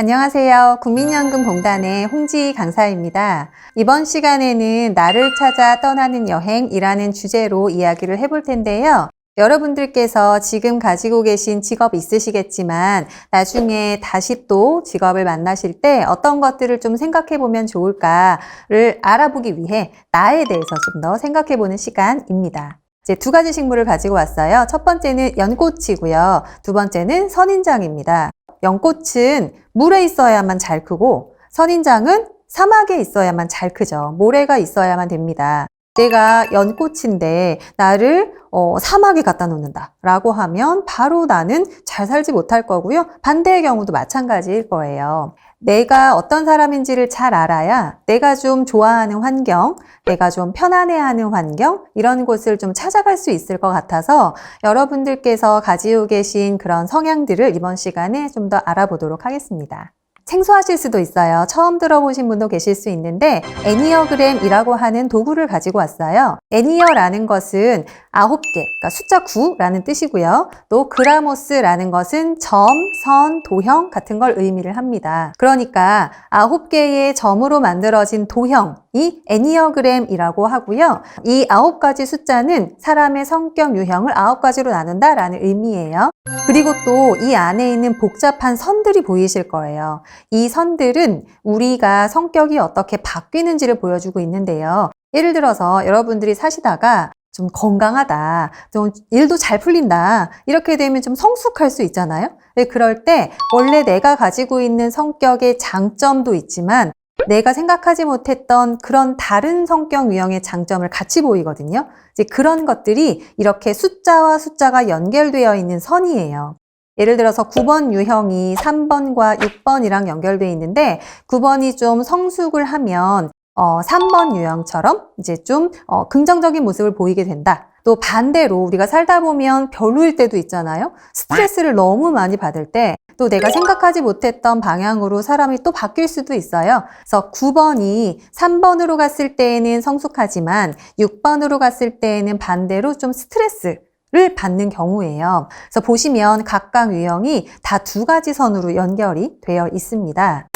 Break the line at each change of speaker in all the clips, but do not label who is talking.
안녕하세요. 국민연금공단의 홍지 강사입니다. 이번 시간에는 나를 찾아 떠나는 여행이라는 주제로 이야기를 해볼 텐데요. 여러분들께서 지금 가지고 계신 직업 있으시겠지만 나중에 다시 또 직업을 만나실 때 어떤 것들을 좀 생각해 보면 좋을까를 알아보기 위해 나에 대해서 좀 더 생각해 보는 시간입니다. 이제 두 가지 식물을 가지고 왔어요. 첫 번째는 연꽃이고요. 두 번째는 선인장입니다. 연꽃은 물에 있어야만 잘 크고 선인장은 사막에 있어야만 잘 크죠. 모래가 있어야만 됩니다. 내가 연꽃인데 나를 사막에 갖다 놓는다 라고 하면 바로 나는 잘 살지 못할 거고요. 반대의 경우도 마찬가지일 거예요. 내가 어떤 사람인지를 잘 알아야 내가 좀 좋아하는 환경, 내가 좀 편안해하는 환경, 이런 곳을 좀 찾아갈 수 있을 것 같아서 여러분들께서 가지고 계신 그런 성향들을 이번 시간에 좀 더 알아보도록 하겠습니다. 생소하실 수도 있어요. 처음 들어보신 분도 계실 수 있는데 애니어그램이라고 하는 도구를 가지고 왔어요. 애니어라는 것은 9개, 그러니까 숫자 9라는 뜻이고요. 또 그라모스라는 것은 점, 선, 도형 같은 걸 의미를 합니다. 그러니까 9개의 점으로 만들어진 도형이 애니어그램이라고 하고요. 이 9가지 숫자는 사람의 성격 유형을 9가지로 나눈다라는 의미예요. 그리고 또 이 안에 있는 복잡한 선들이 보이실 거예요. 이 선들은 우리가 성격이 어떻게 바뀌는지를 보여주고 있는데요. 예를 들어서 여러분들이 사시다가 좀 건강하다, 좀 일도 잘 풀린다, 이렇게 되면 좀 성숙할 수 있잖아요. 그럴 때 원래 내가 가지고 있는 성격의 장점도 있지만 내가 생각하지 못했던 그런 다른 성격 유형의 장점을 같이 보이거든요. 이제 그런 것들이 이렇게 숫자와 숫자가 연결되어 있는 선이에요. 예를 들어서 9번 유형이 3번과 6번이랑 연결되어 있는데 9번이 좀 성숙을 하면 3번 유형처럼 이제 좀 긍정적인 모습을 보이게 된다. 또 반대로 우리가 살다 보면 별로일 때도 있잖아요. 스트레스를 너무 많이 받을 때 또 내가 생각하지 못했던 방향으로 사람이 또 바뀔 수도 있어요. 그래서 9번이 3번으로 갔을 때에는 성숙하지만 6번으로 갔을 때에는 반대로 좀 스트레스를 받는 경우예요. 그래서 보시면 각각 유형이 다 2가지 선으로 연결이 되어 있습니다.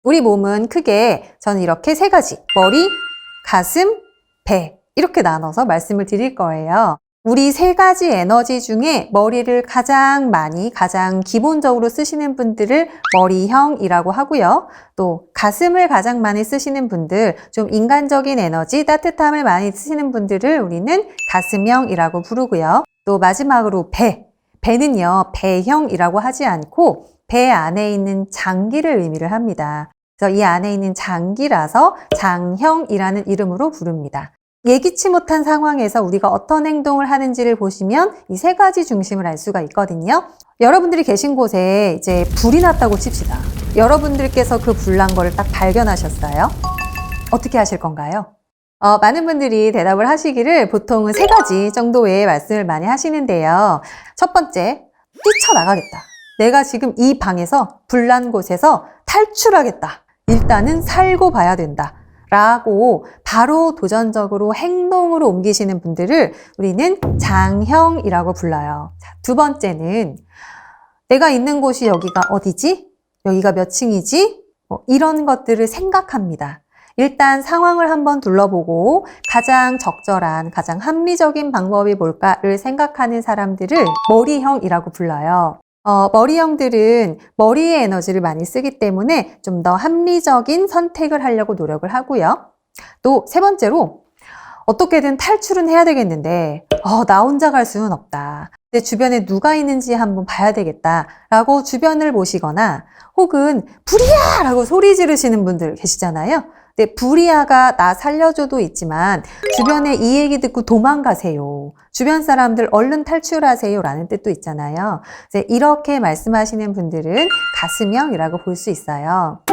우리 몸은 크게 저는 이렇게 3가지, 머리, 가슴, 배 이렇게 나눠서 말씀을 드릴 거예요. 우리 3가지 에너지 중에 머리를 가장 많이, 가장 기본적으로 쓰시는 분들을 머리형이라고 하고요. 또 가슴을 가장 많이 쓰시는 분들, 좀 인간적인 에너지, 따뜻함을 많이 쓰시는 분들을 우리는 가슴형이라고 부르고요. 또 마지막으로 배는요, 배형이라고 하지 않고 배 안에 있는 장기를 의미를 합니다. 그래서 이 안에 있는 장기라서 장형이라는 이름으로 부릅니다. 예기치 못한 상황에서 우리가 어떤 행동을 하는지를 보시면 이 3가지 중심을 알 수가 있거든요. 여러분들이 계신 곳에 이제 불이 났다고 칩시다. 여러분들께서 그 불난 거를 딱 발견하셨어요. 어떻게 하실 건가요? 많은 분들이 대답을 하시기를 보통은 3가지 정도의 말씀을 많이 하시는데요. 첫 번째, 뛰쳐나가겠다. 내가 지금 이 방에서 불난 곳에서 탈출하겠다. 일단은 살고 봐야 된다. 라고 바로 도전적으로 행동으로 옮기시는 분들을 우리는 장형이라고 불러요. 자, 2번째는 내가 있는 곳이 여기가 어디지? 여기가 몇 층이지? 이런 것들을 생각합니다. 일단 상황을 한번 둘러보고 가장 적절한, 가장 합리적인 방법이 뭘까를 생각하는 사람들을 머리형이라고 불러요. 머리형들은 머리의 에너지를 많이 쓰기 때문에 좀 더 합리적인 선택을 하려고 노력을 하고요. 또 3번째로 어떻게든 탈출은 해야 되겠는데 나 혼자 갈 수는 없다. 내 주변에 누가 있는지 한번 봐야 되겠다 라고 주변을 보시거나 혹은 불이야! 라고 소리 지르시는 분들 계시잖아요. 근데 불이야가 나 살려줘도 있지만 주변에 이 얘기 듣고 도망가세요. 주변 사람들 얼른 탈출하세요 라는 뜻도 있잖아요. 이렇게 말씀하시는 분들은 가슴형이라고 볼 수 있어요.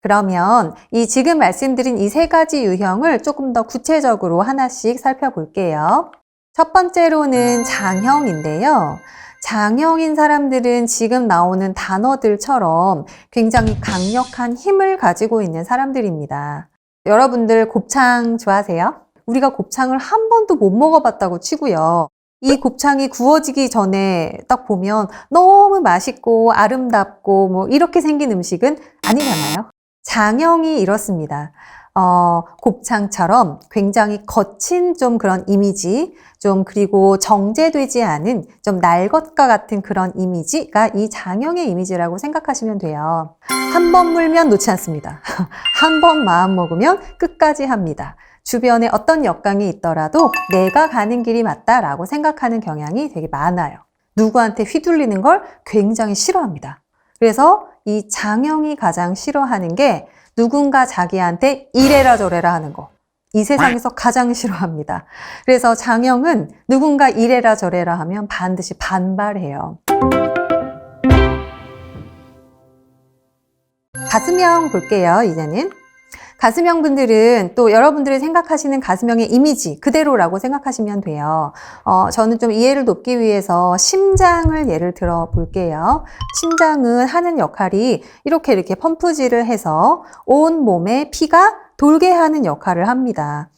그러면 이 지금 말씀드린 이 3가지 유형을 조금 더 구체적으로 하나씩 살펴볼게요. 첫 번째로는 장형인데요. 장형인 사람들은 지금 나오는 단어들처럼 굉장히 강력한 힘을 가지고 있는 사람들입니다. 여러분들 곱창 좋아하세요? 우리가 곱창을 한 번도 못 먹어봤다고 치고요. 이 곱창이 구워지기 전에 딱 보면 너무 맛있고 아름답고 뭐 이렇게 생긴 음식은 아니잖아요. 장형이 이렇습니다. 곱창처럼 굉장히 거친 좀 그런 이미지, 좀 그리고 정제되지 않은 좀 날 것과 같은 그런 이미지가 이 장형의 이미지라고 생각하시면 돼요. 한 번 물면 놓지 않습니다. 한 번 마음 먹으면 끝까지 합니다. 주변에 어떤 역광이 있더라도 내가 가는 길이 맞다라고 생각하는 경향이 되게 많아요. 누구한테 휘둘리는 걸 굉장히 싫어합니다. 그래서 이 장형이 가장 싫어하는 게 누군가 자기한테 이래라 저래라 하는 거. 이 세상에서 가장 싫어합니다. 그래서 장형은 누군가 이래라 저래라 하면 반드시 반발해요. 가슴형 볼게요, 이제는. 가슴형 분들은 또 여러분들이 생각하시는 가슴형의 이미지 그대로라고 생각하시면 돼요. 저는 좀 이해를 돕기 위해서 심장을 예를 들어 볼게요. 심장은 하는 역할이 이렇게 펌프질을 해서 온 몸에 피가 돌게 하는 역할을 합니다.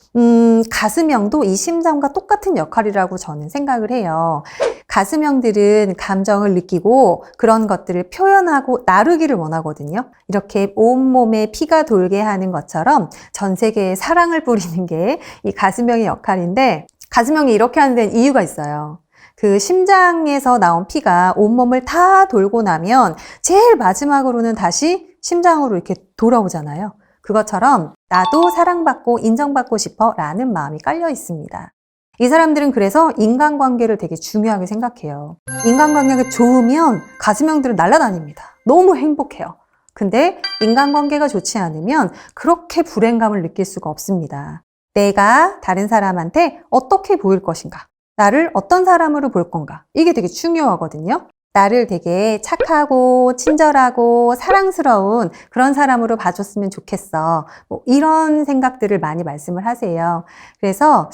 가슴형도 이 심장과 똑같은 역할이라고 저는 생각을 해요. 가슴형들은 감정을 느끼고 그런 것들을 표현하고 나르기를 원하거든요. 이렇게 온몸에 피가 돌게 하는 것처럼 전 세계에 사랑을 뿌리는 게 이 가슴형의 역할인데, 가슴형이 이렇게 하는 데는 이유가 있어요. 그 심장에서 나온 피가 온몸을 다 돌고 나면 제일 마지막으로는 다시 심장으로 이렇게 돌아오잖아요. 그것처럼 나도 사랑받고 인정받고 싶어 라는 마음이 깔려 있습니다. 이 사람들은 그래서 인간관계를 되게 중요하게 생각해요. 인간관계가 좋으면 가슴형들은 날아다닙니다. 너무 행복해요. 근데 인간관계가 좋지 않으면 그렇게 불행감을 느낄 수가 없습니다. 내가 다른 사람한테 어떻게 보일 것인가? 나를 어떤 사람으로 볼 건가? 이게 되게 중요하거든요. 나를 되게 착하고 친절하고 사랑스러운 그런 사람으로 봐줬으면 좋겠어. 뭐 이런 생각들을 많이 말씀을 하세요. 그래서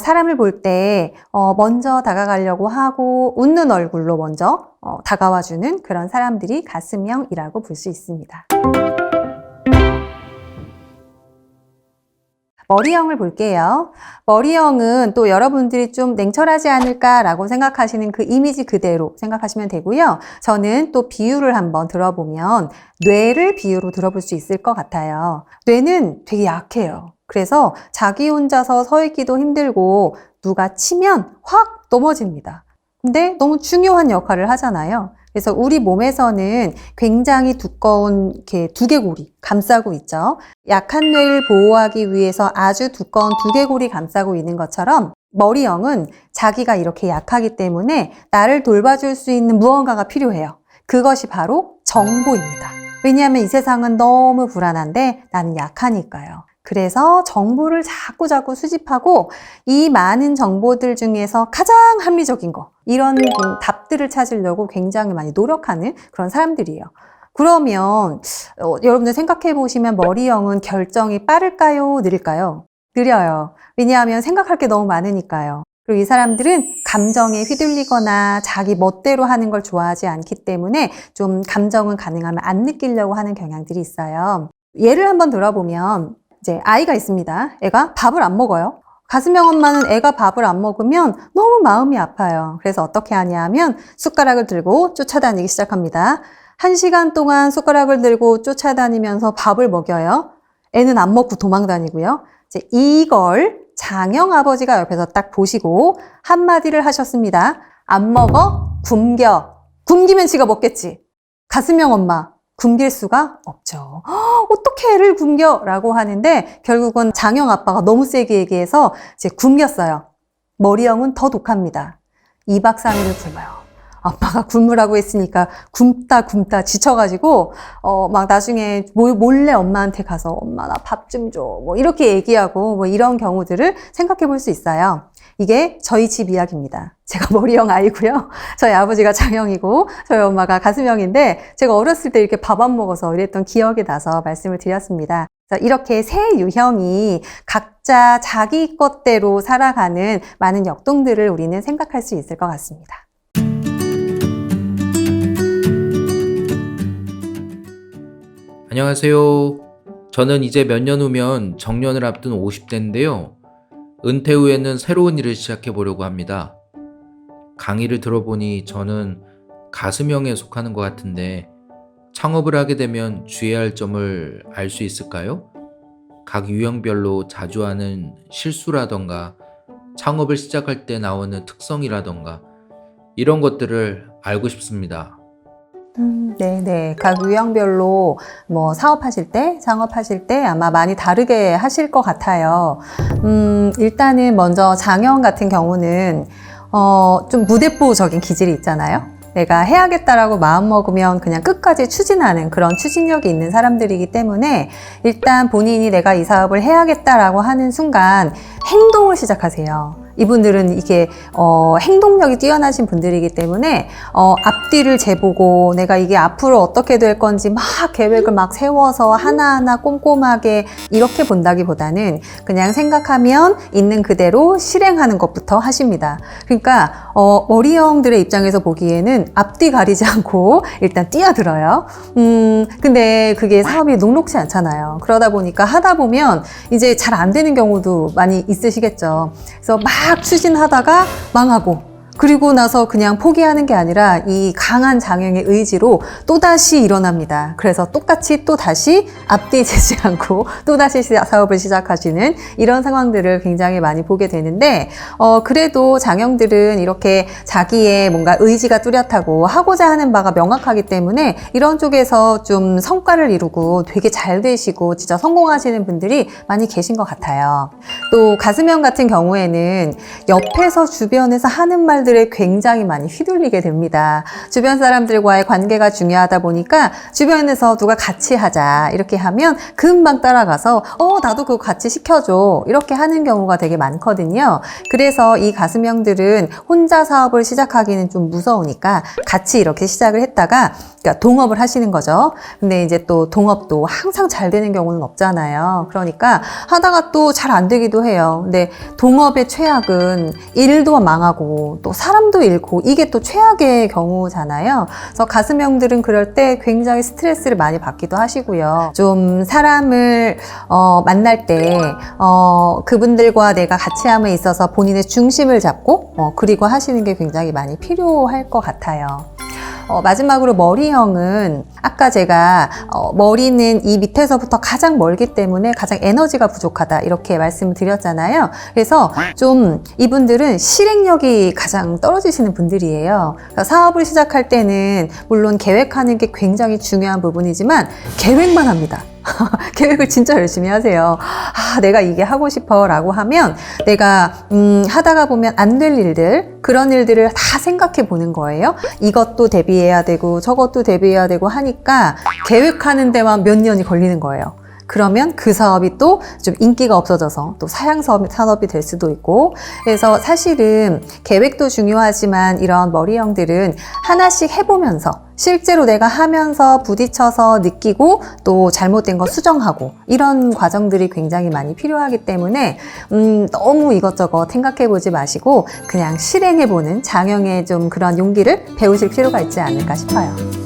사람을 볼 때 먼저 다가가려고 하고 웃는 얼굴로 먼저 다가와주는 그런 사람들이 가슴형이라고 볼 수 있습니다. 머리형을 볼게요. 머리형은 또 여러분들이 좀 냉철하지 않을까라고 생각하시는 그 이미지 그대로 생각하시면 되고요. 저는 또 비유를 한번 들어보면 뇌를 비유로 들어볼 수 있을 것 같아요. 뇌는 되게 약해요. 그래서 자기 혼자서 서 있기도 힘들고 누가 치면 확 넘어집니다. 근데 너무 중요한 역할을 하잖아요. 그래서 우리 몸에서는 굉장히 두꺼운 이렇게 두개골이 감싸고 있죠. 약한 뇌를 보호하기 위해서 아주 두꺼운 두개골이 감싸고 있는 것처럼 머리형은 자기가 이렇게 약하기 때문에 나를 돌봐줄 수 있는 무언가가 필요해요. 그것이 바로 정보입니다. 왜냐하면 이 세상은 너무 불안한데 나는 약하니까요. 그래서 정보를 자꾸 수집하고 이 많은 정보들 중에서 가장 합리적인 거, 이런 답들을 찾으려고 굉장히 많이 노력하는 그런 사람들이에요. 그러면 여러분들 생각해 보시면 머리형은 결정이 빠를까요? 느릴까요? 느려요. 왜냐하면 생각할 게 너무 많으니까요. 그리고 이 사람들은 감정에 휘둘리거나 자기 멋대로 하는 걸 좋아하지 않기 때문에 좀 감정은 가능하면 안 느끼려고 하는 경향들이 있어요. 예를 한번 들어보면 이제 아이가 있습니다. 애가 밥을 안 먹어요. 가슴형 엄마는 애가 밥을 안 먹으면 너무 마음이 아파요. 그래서 어떻게 하냐 하면 숟가락을 들고 쫓아다니기 시작합니다. 1시간 동안 숟가락을 들고 쫓아다니면서 밥을 먹여요. 애는 안 먹고 도망다니고요. 이제 이걸 장형 아버지가 옆에서 딱 보시고 한마디를 하셨습니다. 안 먹어? 굶겨. 굶기면 지가 먹겠지. 가슴형 엄마. 굶길 수가 없죠. 어떻게 애를 굶겨? 라고 하는데 결국은 장형 아빠가 너무 세게 얘기해서 이제 굶겼어요. 머리형은 더 독합니다. 2박 3일을 굶어요. 아빠가 굶으라고 했으니까 굶다 지쳐가지고 막 나중에 몰래 엄마한테 가서 엄마 나 밥 좀 줘. 뭐 이렇게 얘기하고 뭐 이런 경우들을 생각해 볼 수 있어요. 이게 저희 집 이야기입니다. 제가 머리형 아이고요. 저희 아버지가 장형이고 저희 엄마가 가슴형인데 제가 어렸을 때 이렇게 밥 안 먹어서 이랬던 기억이 나서 말씀을 드렸습니다. 이렇게 세 유형이 각자 자기 것대로 살아가는 많은 역동들을 우리는 생각할 수 있을 것 같습니다.
안녕하세요. 저는 이제 몇 년 후면 정년을 앞둔 50대인데요. 은퇴 후에는 새로운 일을 시작해 보려고 합니다. 강의를 들어보니 저는 가수명에 속하는 것 같은데 창업을 하게 되면 주의해야 할 점을 알 수 있을까요? 각 유형별로 자주 하는 실수라던가 창업을 시작할 때 나오는 특성이라던가 이런 것들을 알고 싶습니다.
네네. 각 유형별로 뭐 사업하실 때, 창업하실 때 아마 많이 다르게 하실 것 같아요. 일단은 먼저 장형 같은 경우는, 좀 무대뽀적인 기질이 있잖아요. 내가 해야겠다라고 마음먹으면 그냥 끝까지 추진하는 그런 추진력이 있는 사람들이기 때문에 일단 본인이 내가 이 사업을 해야겠다라고 하는 순간 행동을 시작하세요. 이분들은 이게 행동력이 뛰어나신 분들이기 때문에 앞뒤를 재보고 내가 이게 앞으로 어떻게 될 건지 막 계획을 막 세워서 하나하나 꼼꼼하게 이렇게 본다기보다는 그냥 생각하면 있는 그대로 실행하는 것부터 하십니다. 그러니까 머리형들의 입장에서 보기에는 앞뒤 가리지 않고 일단 뛰어들어요. 근데 그게 사업이 녹록지 않잖아요. 그러다 보니까 하다 보면 이제 잘 안 되는 경우도 많이 있으시겠죠. 그래서 막 추진하다가 망하고 그리고 나서 그냥 포기하는 게 아니라 이 강한 장형의 의지로 또다시 일어납니다. 그래서 똑같이 또다시 앞뒤 재지 않고 또다시 사업을 시작하시는 이런 상황들을 굉장히 많이 보게 되는데 그래도 장형들은 이렇게 자기의 뭔가 의지가 뚜렷하고 하고자 하는 바가 명확하기 때문에 이런 쪽에서 좀 성과를 이루고 되게 잘 되시고 진짜 성공하시는 분들이 많이 계신 것 같아요. 또 가슴형 같은 경우에는 옆에서 주변에서 하는 말들에 굉장히 많이 휘둘리게 됩니다. 주변 사람들과의 관계가 중요하다 보니까 주변에서 누가 같이 하자 이렇게 하면 금방 따라가서 나도 그거 같이 시켜줘 이렇게 하는 경우가 되게 많거든요. 그래서 이 가슴형들은 혼자 사업을 시작하기는 좀 무서우니까 같이 이렇게 시작을 했다가 그러니까 동업을 하시는 거죠. 근데 이제 또 동업도 항상 잘 되는 경우는 없잖아요. 그러니까 하다가 또 잘 안 되기도 해요. 근데 동업의 최악은 일도 망하고 또 사람도 잃고 이게 또 최악의 경우잖아요. 그래서 가슴형들은 그럴 때 굉장히 스트레스를 많이 받기도 하시고요. 좀 사람을 만날 때 그분들과 내가 같이 함에 있어서 본인의 중심을 잡고 그리고 하시는 게 굉장히 많이 필요할 것 같아요. 마지막으로 머리형은 아까 제가 머리는 이 밑에서부터 가장 멀기 때문에 가장 에너지가 부족하다 이렇게 말씀을 드렸잖아요. 그래서 좀 이분들은 실행력이 가장 떨어지시는 분들이에요. 그러니까 사업을 시작할 때는 물론 계획하는 게 굉장히 중요한 부분이지만 계획만 합니다. 계획을 진짜 열심히 하세요. 내가 이게 하고 싶어 라고 하면 내가 하다가 보면 안 될 일들 그런 일들을 다 생각해 보는 거예요. 이것도 대비해야 되고 저것도 대비해야 되고 하니까 계획하는 데만 몇 년이 걸리는 거예요. 그러면 그 사업이 또 좀 인기가 없어져서 또 사양 산업이 될 수도 있고 그래서 사실은 계획도 중요하지만 이런 머리형들은 하나씩 해보면서 실제로 내가 하면서 부딪혀서 느끼고 또 잘못된 거 수정하고 이런 과정들이 굉장히 많이 필요하기 때문에 너무 이것저것 생각해 보지 마시고 그냥 실행해 보는 장형의 좀 그런 용기를 배우실 필요가 있지 않을까 싶어요.